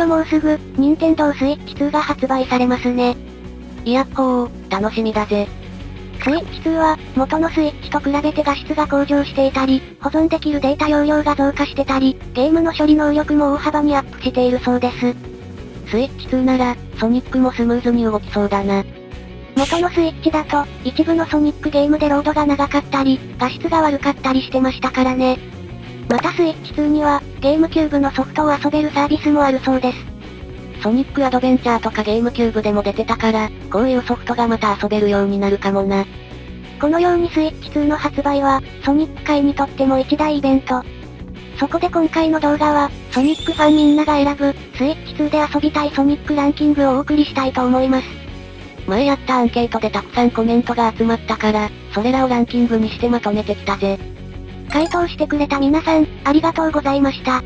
よもうすぐ、任天堂スイッチ2が発売されますね。いやっほー、楽しみだぜ。スイッチ2は、元のスイッチと比べて画質が向上していたり、保存できるデータ容量が増加してたり、ゲームの処理能力も大幅にアップしているそうです。スイッチ2なら、ソニックもスムーズに動きそうだな。元のスイッチだと、一部のソニックゲームでロードが長かったり、画質が悪かったりしてましたからね。またスイッチ2には、ゲームキューブのソフトを遊べるサービスもあるそうです。ソニックアドベンチャーとかゲームキューブでも出てたから、こういうソフトがまた遊べるようになるかもな。このようにスイッチ2の発売は、ソニック界にとっても一大イベント。そこで今回の動画は、ソニックファンみんなが選ぶ、スイッチ2で遊びたいソニックランキングをお送りしたいと思います。前やったアンケートでたくさんコメントが集まったから、それらをランキングにしてまとめてきたぜ。回答してくれた皆さん、ありがとうございました。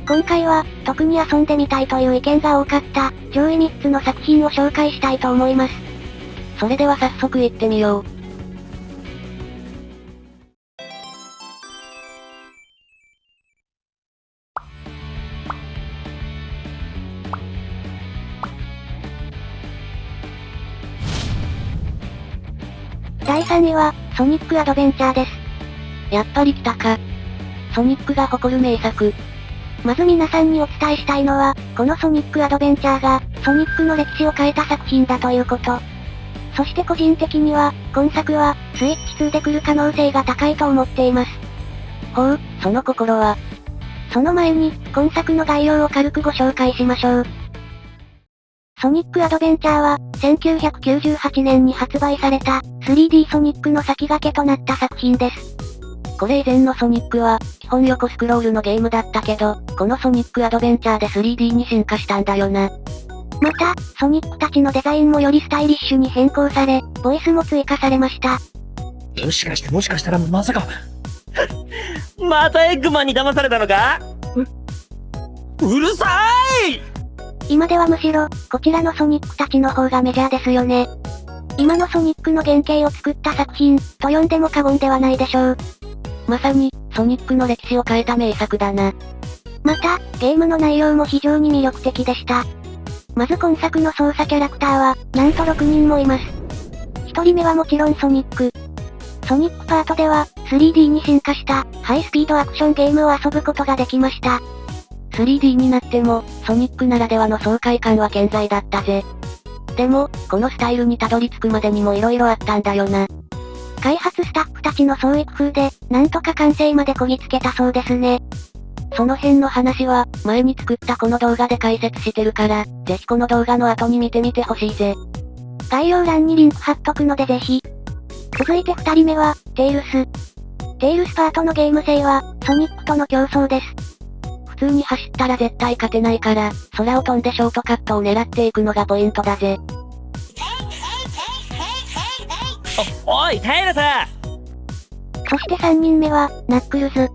今回は、特に遊んでみたいという意見が多かった、上位3つの作品を紹介したいと思います。それでは早速行ってみよう。第3位は、ソニックアドベンチャーです。やっぱり来たか。ソニックが誇る名作。まず皆さんにお伝えしたいのは、このソニックアドベンチャーが、ソニックの歴史を変えた作品だということ。そして個人的には、今作は、スイッチ2で来る可能性が高いと思っています。ほう、その心は。その前に、今作の概要を軽くご紹介しましょう。ソニックアドベンチャーは、1998年に発売された、3D ソニックの先駆けとなった作品です。これ以前のソニックは、基本横スクロールのゲームだったけど、このソニックアドベンチャーで 3D に進化したんだよな。また、ソニックたちのデザインもよりスタイリッシュに変更され、ボイスも追加されました。もしかしたらまさかまたエッグマンに騙されたのか？うるさーい！今ではむしろ、こちらのソニックたちの方がメジャーですよね。今のソニックの原型を作った作品、と呼んでも過言ではないでしょう。まさに、ソニックの歴史を変えた名作だな。また、ゲームの内容も非常に魅力的でした。まず今作の操作キャラクターは、なんと6人もいます。1人目はもちろんソニック。ソニックパートでは、3D に進化した、ハイスピードアクションゲームを遊ぶことができました。3D になっても、ソニックならではの爽快感は健在だったぜ。でも、このスタイルにたどり着くまでにも色々あったんだよな。開発スタッフたちの創意工夫で、なんとか完成までこぎつけたそうですね。その辺の話は、前に作ったこの動画で解説してるから、ぜひこの動画の後に見てみてほしいぜ。概要欄にリンク貼っとくのでぜひ。続いて2人目は、テイルス。テイルスパートのゲーム性は、ソニックとの競争です。普通に走ったら絶対勝てないから、空を飛んでショートカットを狙っていくのがポイントだぜ。おい、テイルス！そして3人目は、ナックルズ。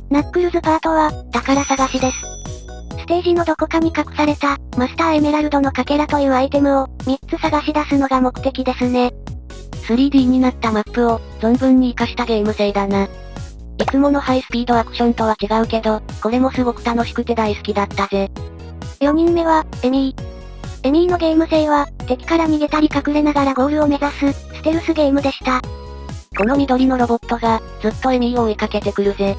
ナックルズパートは、宝探しです。ステージのどこかに隠された、マスターエメラルドのかけらというアイテムを、3つ探し出すのが目的ですね。3D になったマップを、存分に活かしたゲーム性だな。いつものハイスピードアクションとは違うけど、これもすごく楽しくて大好きだったぜ。4人目は、エミー。エミーのゲーム性は、敵から逃げたり隠れながらゴールを目指す、ステルスゲームでした。この緑のロボットが、ずっとエミーを追いかけてくるぜ。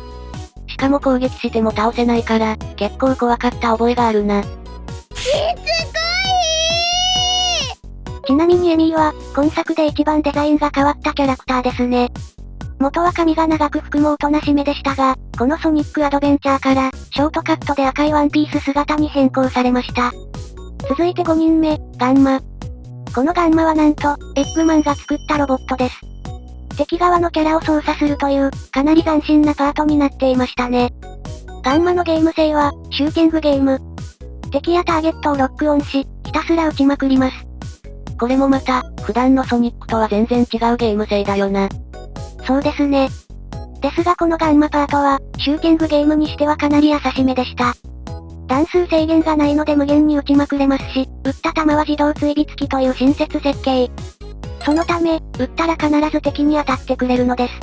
しかも攻撃しても倒せないから、結構怖かった覚えがあるな。しつこい！ちなみにエミーは、今作で一番デザインが変わったキャラクターですね。元は髪が長く服もおとなしめでしたが、このソニックアドベンチャーから、ショートカットで赤いワンピース姿に変更されました。続いて5人目、ガンマ。このガンマはなんと、エッグマンが作ったロボットです。敵側のキャラを操作するという、かなり斬新なパートになっていましたね。ガンマのゲーム性は、シューティングゲーム。敵やターゲットをロックオンし、ひたすら撃ちまくります。これもまた、普段のソニックとは全然違うゲーム性だよな。そうですね。ですがこのガンマパートは、シューティングゲームにしてはかなり優しめでした。弾数制限がないので無限に撃ちまくれますし、撃った弾は自動追尾付きという親切設計。そのため、撃ったら必ず敵に当たってくれるのです。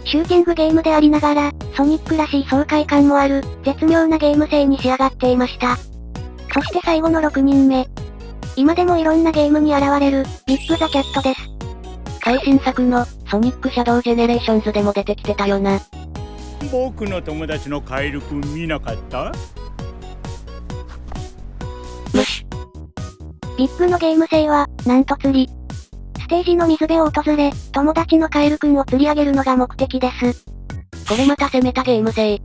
シューティングゲームでありながら、ソニックらしい爽快感もある、絶妙なゲーム性に仕上がっていました。そして最後の6人目。今でもいろんなゲームに現れる、ビッグザキャットです。最新作の、ソニックシャドウジェネレーションズでも出てきてたよな。僕の友達のカエルくん見なかった？無視。ビッグのゲーム性は、なんと釣り。ステージの水辺を訪れ、友達のカエルくんを釣り上げるのが目的です。これまた攻めたゲーム性。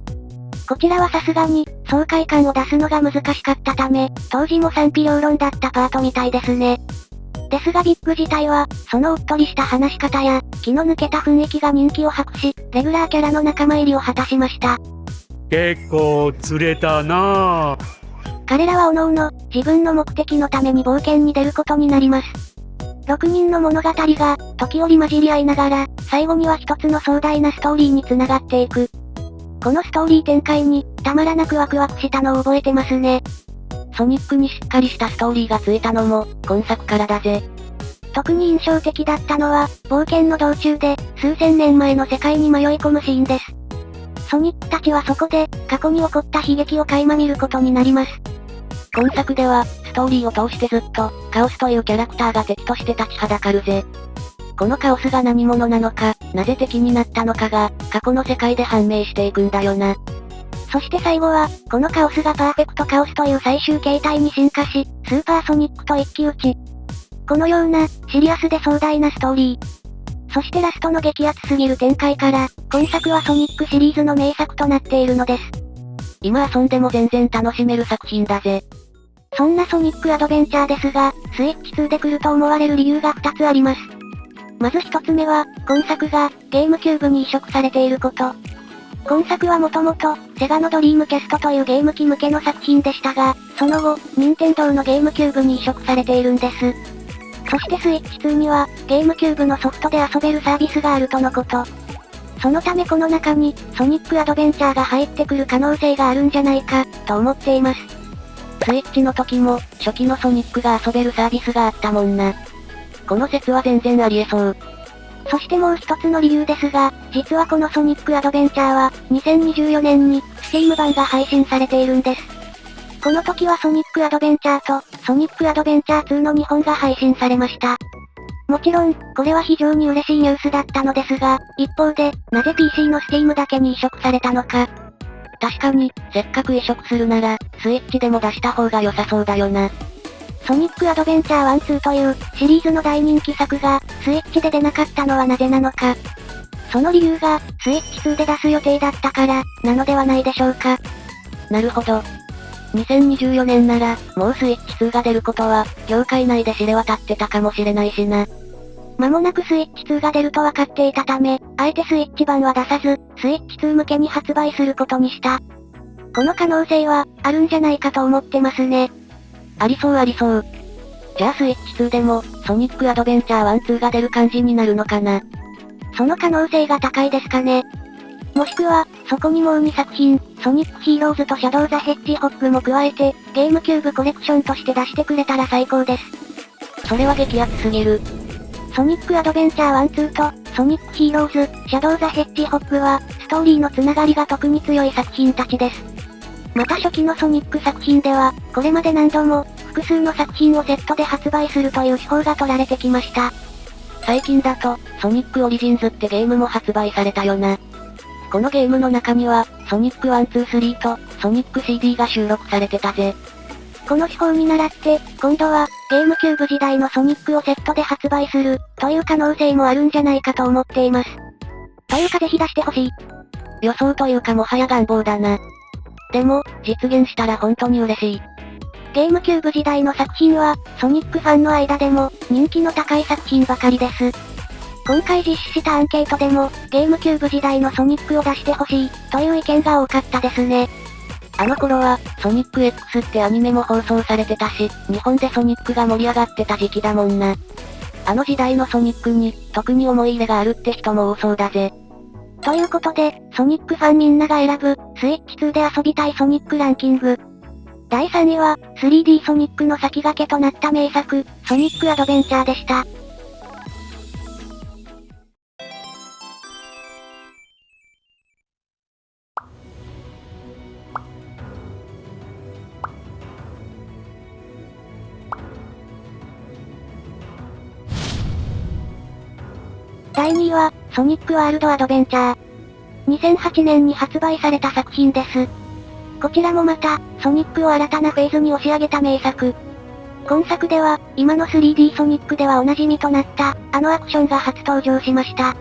こちらはさすがに、爽快感を出すのが難しかったため、当時も賛否両論だったパートみたいですね。ですがビッグ自体は、そのおっとりした話し方や、気の抜けた雰囲気が人気を博し、レギュラーキャラの仲間入りを果たしました。結構釣れたなぁ。彼らは各々、自分の目的のために冒険に出ることになります。6人の物語が、時折混じり合いながら、最後には一つの壮大なストーリーに繋がっていく。このストーリー展開に、たまらなくワクワクしたのを覚えてますね。ソニックにしっかりしたストーリーがついたのも、今作からだぜ。特に印象的だったのは、冒険の道中で、数千年前の世界に迷い込むシーンです。ソニックたちはそこで、過去に起こった悲劇を垣間見ることになります。今作では、ストーリーを通してずっと、カオスというキャラクターが敵として立ちはだかるぜ。このカオスが何者なのか、なぜ敵になったのかが、過去の世界で判明していくんだよな。そして最後は、このカオスがパーフェクトカオスという最終形態に進化し、スーパーソニックと一騎打ち。このような、シリアスで壮大なストーリー。そしてラストの激アツすぎる展開から、今作はソニックシリーズの名作となっているのです。今遊んでも全然楽しめる作品だぜ。そんなソニックアドベンチャーですが、スイッチ2で来ると思われる理由が2つあります。まず1つ目は、今作が、ゲームキューブに移植されていること。今作はもともと、セガのドリームキャストというゲーム機向けの作品でしたが、その後、任天堂のゲームキューブに移植されているんです。そしてスイッチ2には、ゲームキューブのソフトで遊べるサービスがあるとのこと。そのためこの中に、ソニックアドベンチャーが入ってくる可能性があるんじゃないか、と思っています。スイッチの時も、初期のソニックが遊べるサービスがあったもんな。この説は全然ありえそう。そしてもう一つの理由ですが、実はこのソニックアドベンチャーは、2024年に、Steam 版が配信されているんです。この時はソニックアドベンチャーと、ソニックアドベンチャー2の2本が配信されました。もちろん、これは非常に嬉しいニュースだったのですが、一方で、なぜ PC の Steam だけに移植されたのか。確かに、せっかく移植するなら、スイッチでも出した方が良さそうだよな。ソニックアドベンチャー1、2というシリーズの大人気作がスイッチで出なかったのはなぜなのか。その理由がスイッチ2で出す予定だったからなのではないでしょうか。なるほど。2024年ならもうスイッチ2が出ることは業界内で知れ渡ってたかもしれないしな。間もなくスイッチ2が出ると分かっていたため、あえてスイッチ版は出さず、スイッチ2向けに発売することにした。この可能性はあるんじゃないかと思ってますね。ありそうありそう。じゃあスイッチ2でも、ソニックアドベンチャー1、2が出る感じになるのかな。その可能性が高いですかね。もしくは、そこにもう2作品、ソニックヒーローズとシャドウザヘッジホッグも加えて、ゲームキューブコレクションとして出してくれたら最高です。それは激アツすぎる。ソニックアドベンチャー1、2と、ソニックヒーローズ、シャドウザヘッジホッグは、ストーリーのつながりが特に強い作品たちです。また初期のソニック作品では、これまで何度も、複数の作品をセットで発売するという手法が取られてきました。最近だと、ソニックオリジンズってゲームも発売されたよな。このゲームの中には、ソニック1、2、3と、ソニック CD が収録されてたぜ。この手法に倣って、今度は、ゲームキューブ時代のソニックをセットで発売する、という可能性もあるんじゃないかと思っています。というかぜひ出してほしい。予想というかもはや願望だな。でも、実現したら本当に嬉しい。ゲームキューブ時代の作品は、ソニックファンの間でも、人気の高い作品ばかりです。今回実施したアンケートでも、ゲームキューブ時代のソニックを出してほしい、という意見が多かったですね。あの頃は、ソニック X ってアニメも放送されてたし、日本でソニックが盛り上がってた時期だもんな。あの時代のソニックに、特に思い入れがあるって人も多そうだぜ。ということで、ソニックファンみんなが選ぶ、スイッチ2で遊びたいソニックランキング。第3位は、3D ソニックの先駆けとなった名作、ソニックアドベンチャーでした。第2位は、ソニックワールドアドベンチャー。2008年に発売された作品です。こちらもまた、ソニックを新たなフェーズに押し上げた名作。今作では、今の 3D ソニックではおなじみとなった、あのアクションが初登場しました。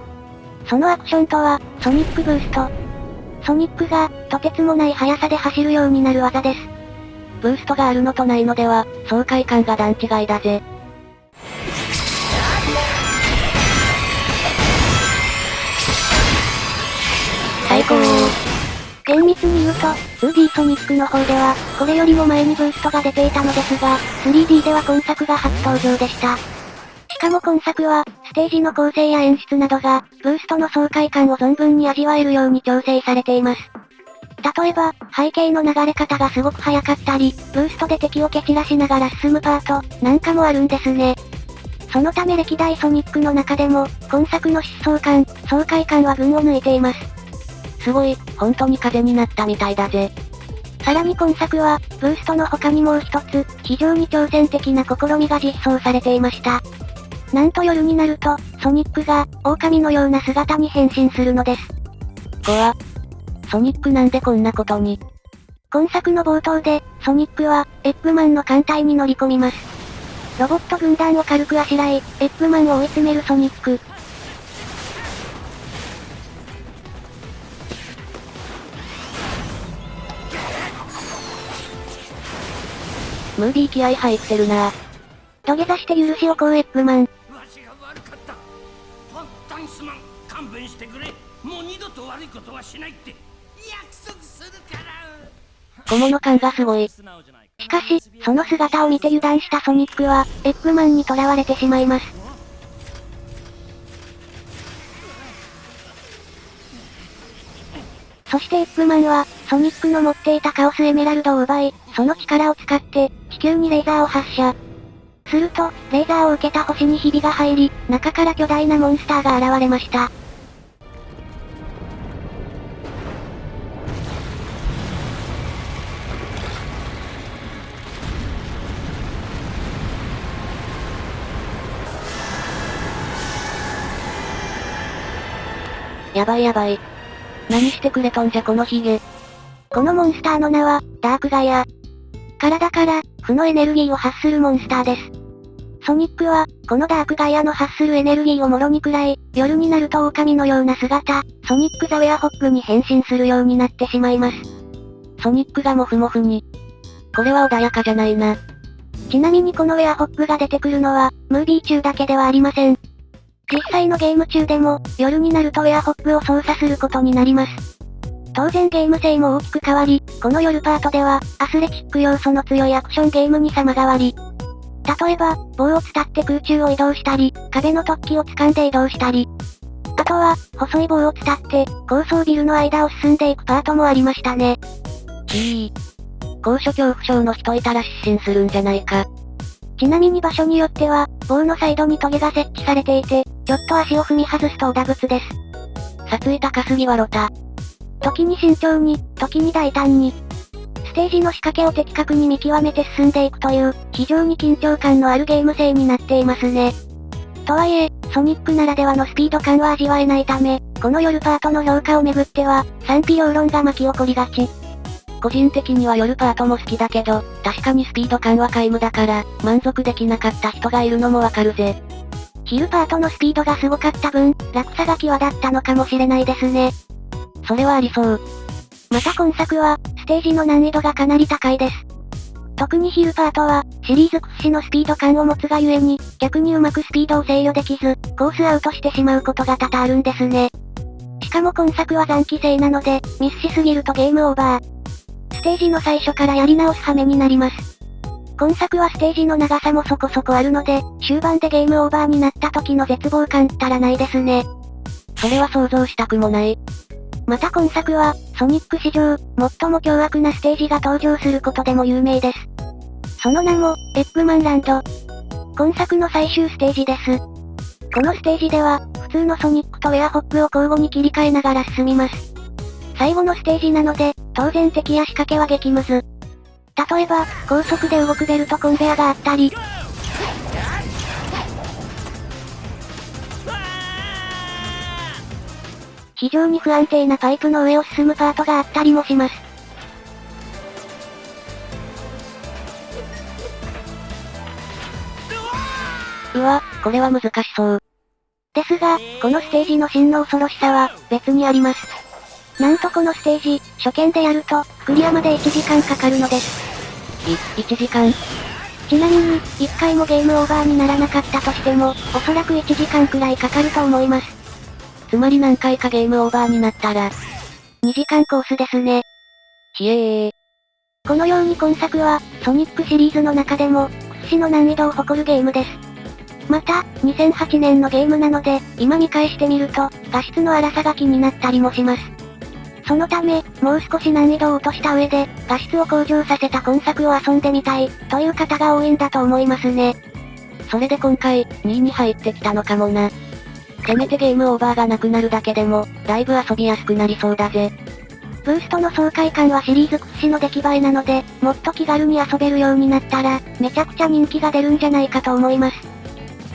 そのアクションとは、ソニックブースト。ソニックが、とてつもない速さで走るようになる技です。ブーストがあるのとないのでは、爽快感が段違いだぜ。最高。厳密に言うと、2D ソニックの方では、これよりも前にブーストが出ていたのですが、3D では今作が初登場でした。しかも今作は、ステージの構成や演出などが、ブーストの爽快感を存分に味わえるように調整されています。例えば、背景の流れ方がすごく速かったり、ブーストで敵を蹴散らしながら進むパート、なんかもあるんですね。そのため歴代ソニックの中でも、今作の疾走感、爽快感は群を抜いています。すごい、本当に風になったみたいだぜ。さらに今作は、ブーストの他にもう一つ、非常に挑戦的な試みが実装されていました。なんと夜になると、ソニックが、狼のような姿に変身するのです。ソニックなんでこんなことに。今作の冒頭で、ソニックは、エッグマンの艦隊に乗り込みます。ロボット軍団を軽くあしらい、エッグマンを追い詰めるソニック。ムービー気合入ってるなぁ。土下座して許しを請うエッグマン。わしが悪かった。本当にすまん。勘弁してくれ。もう二度と悪いことはしないって約束するから。小物感がすごい。しかし、その姿を見て油断したソニックは、エッグマンに囚われてしまいます。そしてエッグマンは、ソニックの持っていたカオスエメラルドを奪い、その力を使って、地球にレーザーを発射。すると、レーザーを受けた星にひびが入り、中から巨大なモンスターが現れました。やばいやばい。何してくれとんじゃこのヒゲ。このモンスターの名は、ダークガヤ。体から、負のエネルギーを発するモンスターです。ソニックは、このダークガヤの発するエネルギーをもろに食らい、夜になると狼のような姿、ソニック・ザ・ウェアホッグに変身するようになってしまいます。ソニックがモフモフに。これは穏やかじゃないな。ちなみにこのウェアホッグが出てくるのは、ムービー中だけではありません。実際のゲーム中でも、夜になるとウェアホッグを操作することになります。当然ゲーム性も大きく変わり、この夜パートでは、アスレチック要素の強いアクションゲームに様変わり。例えば、棒を伝って空中を移動したり、壁の突起を掴んで移動したり。あとは、細い棒を伝って、高層ビルの間を進んでいくパートもありましたね。高所恐怖症の人いたら失神するんじゃないか。ちなみに場所によっては、棒のサイドにトゲが設置されていて、ちょっと足を踏み外すとおだぶつです。殺意高すぎわろた。時に慎重に、時に大胆に。ステージの仕掛けを的確に見極めて進んでいくという、非常に緊張感のあるゲーム性になっていますね。とはいえ、ソニックならではのスピード感は味わえないため、この夜パートの評価をめぐっては、賛否両論が巻き起こりがち。個人的には夜パートも好きだけど、確かにスピード感は皆無だから、満足できなかった人がいるのもわかるぜ。昼パートのスピードがすごかった分、落差が際立ったのかもしれないですね。それはありそう。また今作は、ステージの難易度がかなり高いです。特にヒルパートは、シリーズ屈指のスピード感を持つがゆえに、逆にうまくスピードを制御できず、コースアウトしてしまうことが多々あるんですね。しかも今作は残機制なので、ミスしすぎるとゲームオーバー。ステージの最初からやり直す羽目になります。今作はステージの長さもそこそこあるので、終盤でゲームオーバーになった時の絶望感ったらないですね。それは想像したくもない。また今作は、ソニック史上、最も凶悪なステージが登場することでも有名です。その名も、エッグマンランド。今作の最終ステージです。このステージでは、普通のソニックとウェアホッグを交互に切り替えながら進みます。最後のステージなので、当然敵や仕掛けは激ムズ。例えば、高速で動くベルトコンベアがあったり、非常に不安定なパイプの上を進むパートがあったりもします。うわ、これは難しそう。ですが、このステージの真の恐ろしさは、別にあります。なんとこのステージ、初見でやると、クリアまで1時間かかるのです。1時間。ちなみに、1回もゲームオーバーにならなかったとしても、おそらく1時間くらいかかると思います。つまり何回かゲームオーバーになったら、2時間コースですね。ひえー。このように今作は、ソニックシリーズの中でも、屈指の難易度を誇るゲームです。また、2008年のゲームなので、今見返してみると、画質の荒さが気になったりもします。そのため、もう少し難易度を落とした上で、画質を向上させた今作を遊んでみたい、という方が多いんだと思いますね。それで今回、2位に入ってきたのかもな。せめてゲームオーバーがなくなるだけでも、だいぶ遊びやすくなりそうだぜ。ブーストの爽快感はシリーズ屈指の出来栄えなので、もっと気軽に遊べるようになったら、めちゃくちゃ人気が出るんじゃないかと思います。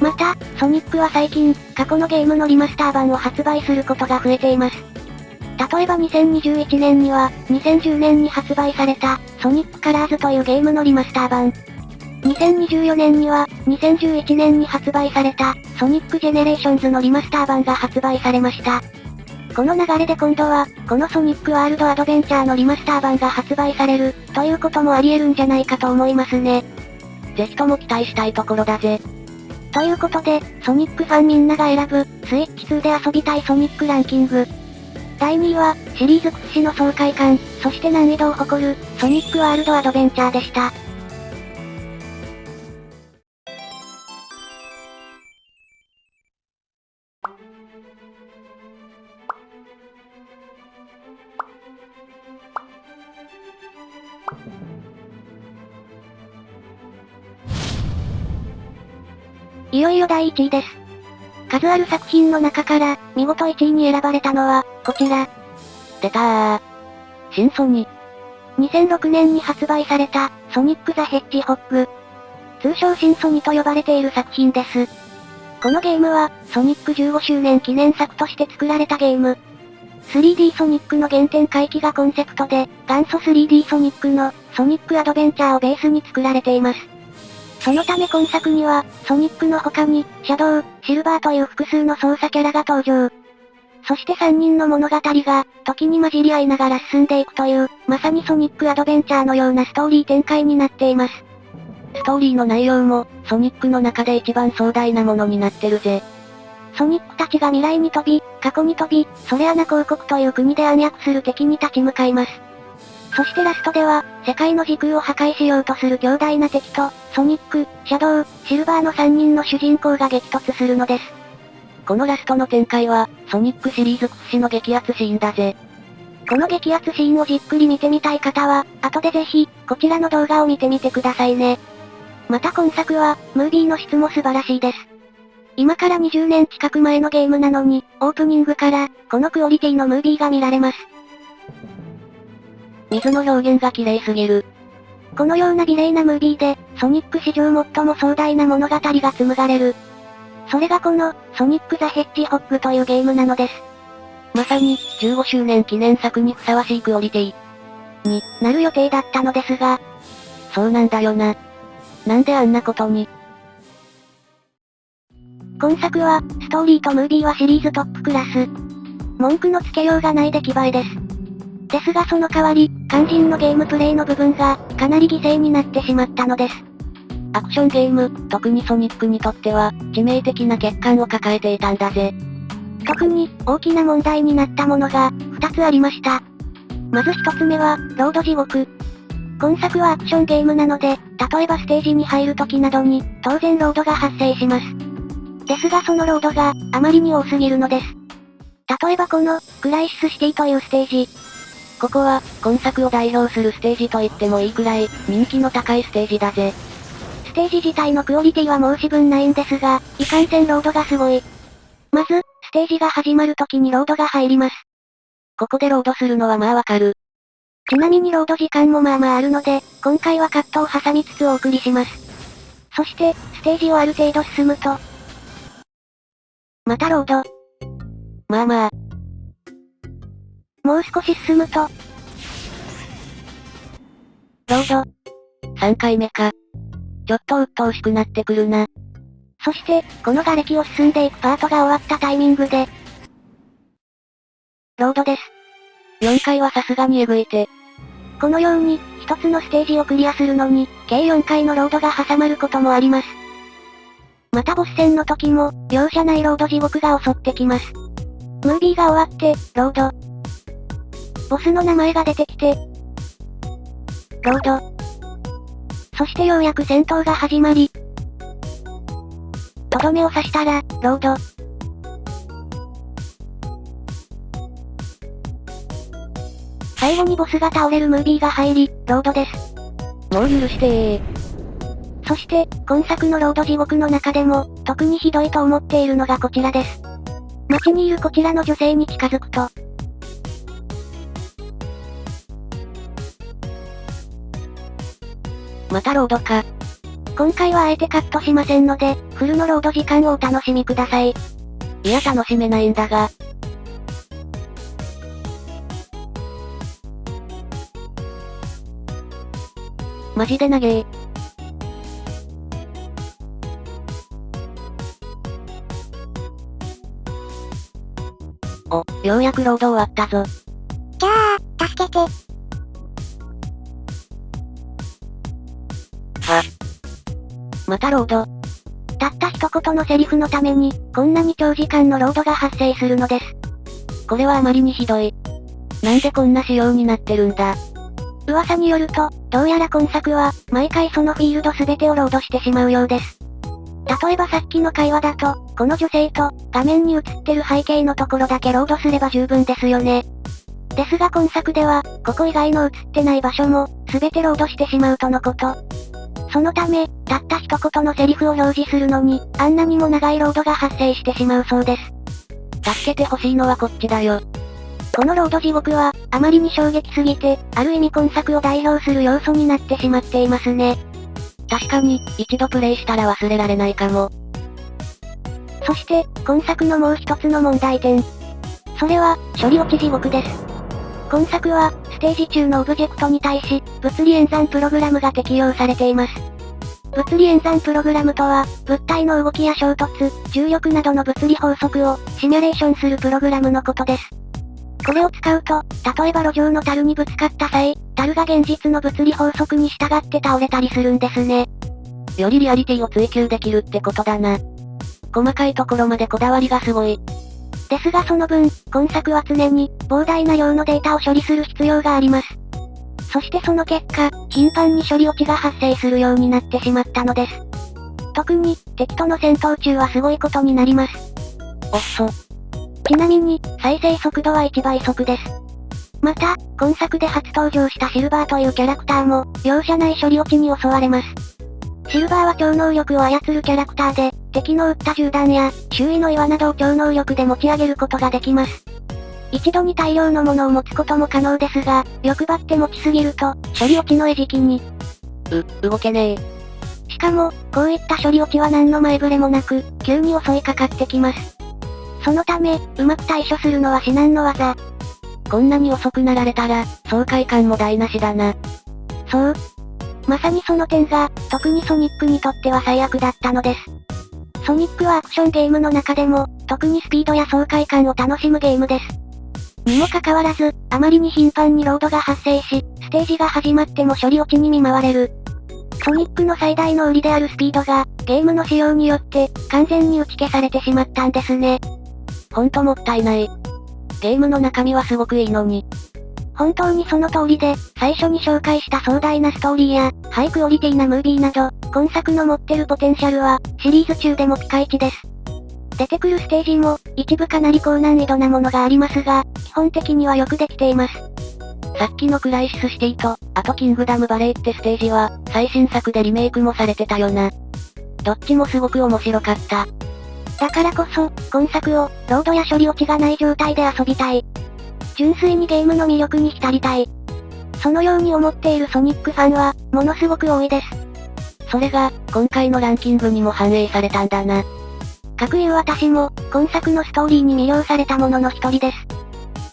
また、ソニックは最近、過去のゲームのリマスター版を発売することが増えています。例えば2021年には、2010年に発売された、ソニックカラーズというゲームのリマスター版。2024年には、2011年に発売された、ソニックジェネレーションズのリマスター版が発売されました。この流れで今度は、このソニックワールドアドベンチャーのリマスター版が発売される、ということもあり得るんじゃないかと思いますね。ぜひとも期待したいところだぜ。ということで、ソニックファンみんなが選ぶ、スイッチ2で遊びたいソニックランキング。第2位は、シリーズ屈指の爽快感、そして難易度を誇る、ソニックワールドアドベンチャーでした。いよいよ第1位です。数ある作品の中から、見事1位に選ばれたのは、こちら。出たー。新ソニ。2006年に発売された、ソニック・ザ・ヘッジホッグ。通称新ソニと呼ばれている作品です。このゲームは、ソニック15周年記念作として作られたゲーム。3D ソニックの原点回帰がコンセプトで、元祖 3D ソニックの、ソニックアドベンチャーをベースに作られています。そのため今作には、ソニックの他に、シャドウ、シルバーという複数の操作キャラが登場。そして3人の物語が、時に混じり合いながら進んでいくという、まさにソニックアドベンチャーのようなストーリー展開になっています。ストーリーの内容も、ソニックの中で一番壮大なものになってるぜ。ソニックたちが未来に飛び、過去に飛び、ソレアナ公国という国で暗躍する敵に立ち向かいます。そしてラストでは、世界の時空を破壊しようとする強大な敵と、ソニック、シャドウ、シルバーの3人の主人公が激突するのです。このラストの展開は、ソニックシリーズ屈指の激アツシーンだぜ。この激アツシーンをじっくり見てみたい方は、後でぜひ、こちらの動画を見てみてくださいね。また今作は、ムービーの質も素晴らしいです。今から20年近く前のゲームなのに、オープニングから、このクオリティのムービーが見られます。水の表現が綺麗すぎる。このような美麗なムービーで、ソニック史上最も壮大な物語が紡がれる。それがこの、ソニック・ザ・ヘッジホッグというゲームなのです。まさに、15周年記念作にふさわしいクオリティ。になる予定だったのですが。そうなんだよな。なんであんなことに。今作は、ストーリーとムービーはシリーズトップクラス。文句のつけようがない出来栄えです。ですがその代わり、肝心のゲームプレイの部分が、かなり犠牲になってしまったのです。アクションゲーム、特にソニックにとっては、致命的な欠陥を抱えていたんだぜ。特に、大きな問題になったものが、2つありました。まず1つ目は、ロード地獄。今作はアクションゲームなので、例えばステージに入る時などに、当然ロードが発生します。ですがそのロードが、あまりに多すぎるのです。例えばこの、クライシスシティというステージ。ここは、今作を代表するステージと言ってもいいくらい、人気の高いステージだぜ。ステージ自体のクオリティは申し分ないんですが、いかんせんロードがすごい。まず、ステージが始まる時にロードが入ります。ここでロードするのはまあわかる。ちなみにロード時間もまあまああるので、今回はカットを挟みつつお送りします。そして、ステージをある程度進むと、またロード。まあまあ。もう少し進むと、ロード。3回目か。ちょっと鬱陶しくなってくるな。そして、この瓦礫を進んでいくパートが終わったタイミングで、ロードです。4回はさすがにえぐいて。このように、一つのステージをクリアするのに、計4回のロードが挟まることもあります。またボス戦の時も、容赦ないロード地獄が襲ってきます。ムービーが終わって、ロード。ボスの名前が出てきて、ロード。そしてようやく戦闘が始まり、とどめを刺したら、ロード。最後にボスが倒れるムービーが入り、ロードです。もう許してそして、今作のロード地獄の中でも、特にひどいと思っているのがこちらです。街にいるこちらの女性に近づくと、またロードか。今回はあえてカットしませんので、フルのロード時間をお楽しみください。いや楽しめないんだが。マジで長え。お、ようやくロード終わったぞ。キャー、助けて。またロード。たった一言のセリフのために、こんなに長時間のロードが発生するのです。これはあまりにひどい。なんでこんな仕様になってるんだ。噂によると、どうやら今作は、毎回そのフィールド全てをロードしてしまうようです。例えばさっきの会話だと、この女性と、画面に映ってる背景のところだけロードすれば十分ですよね。ですが今作では、ここ以外の映ってない場所も、全てロードしてしまうとのこと。そのため、たった一言のセリフを表示するのに、あんなにも長いロードが発生してしまうそうです。助けてほしいのはこっちだよ。このロード地獄は、あまりに衝撃すぎて、ある意味今作を代表する要素になってしまっていますね。確かに、一度プレイしたら忘れられないかも。そして、今作のもう一つの問題点。それは、処理落ち地獄です。今作は、ステージ中のオブジェクトに対し、物理演算プログラムが適用されています。物理演算プログラムとは、物体の動きや衝突、重力などの物理法則を、シミュレーションするプログラムのことです。これを使うと、例えば路上の樽にぶつかった際、樽が現実の物理法則に従って倒れたりするんですね。よりリアリティを追求できるってことだな。細かいところまでこだわりがすごい。ですがその分、今作は常に、膨大な量のデータを処理する必要があります。そしてその結果、頻繁に処理落ちが発生するようになってしまったのです。特に、敵との戦闘中はすごいことになります。おっそ。ちなみに、再生速度は1倍速です。また、今作で初登場したシルバーというキャラクターも、容赦ない処理落ちに襲われます。シルバーは超能力を操るキャラクターで、敵の撃った銃弾や、周囲の岩などを超能力で持ち上げることができます。一度に大量のものを持つことも可能ですが、欲張って持ちすぎると、処理落ちの餌食に。動けねえ。しかも、こういった処理落ちは何の前触れもなく、急に襲いかかってきます。そのため、うまく対処するのは至難の業。こんなに遅くなられたら、爽快感も台無しだな。そう。まさにその点が、特にソニックにとっては最悪だったのです。ソニックはアクションゲームの中でも、特にスピードや爽快感を楽しむゲームです。にもかかわらず、あまりに頻繁にロードが発生し、ステージが始まっても処理落ちに見舞われる。ソニックの最大の売りであるスピードが、ゲームの仕様によって、完全に打ち消されてしまったんですね。ほんともったいない。ゲームの中身はすごくいいのに。本当にその通りで、最初に紹介した壮大なストーリーや、ハイクオリティなムービーなど、今作の持ってるポテンシャルは、シリーズ中でもピカイチです。出てくるステージも、一部かなり高難易度なものがありますが、基本的にはよくできています。さっきのクライシスシティと、あとキングダムバレーってステージは、最新作でリメイクもされてたよな。どっちもすごく面白かった。だからこそ、今作を、ロードや処理落ちがない状態で遊びたい。純粋にゲームの魅力に浸りたい。そのように思っているソニックファンは、ものすごく多いです。それが、今回のランキングにも反映されたんだな。かくいう私も、今作のストーリーに魅了されたものの一人です。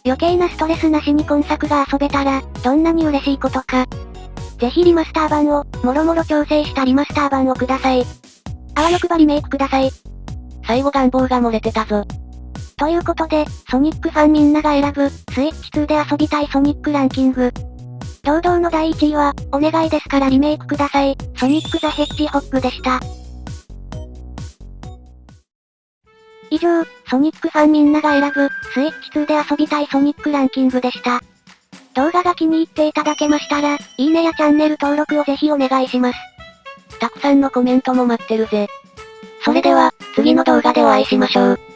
余計なストレスなしに今作が遊べたら、どんなに嬉しいことか。ぜひリマスター版を、もろもろ調整したリマスター版をください。あわよくばリメイクください。最後願望が漏れてたぞ。ということで、ソニックファンみんなが選ぶ、スイッチ2で遊びたいソニックランキング。堂々の第1位は、お願いですからリメイクください、ソニック・ザ・ヘッジホッグでした。以上、ソニックファンみんなが選ぶ、スイッチ2で遊びたいソニックランキングでした。動画が気に入っていただけましたら、いいねやチャンネル登録をぜひお願いします。たくさんのコメントも待ってるぜ。それでは、次の動画でお会いしましょう。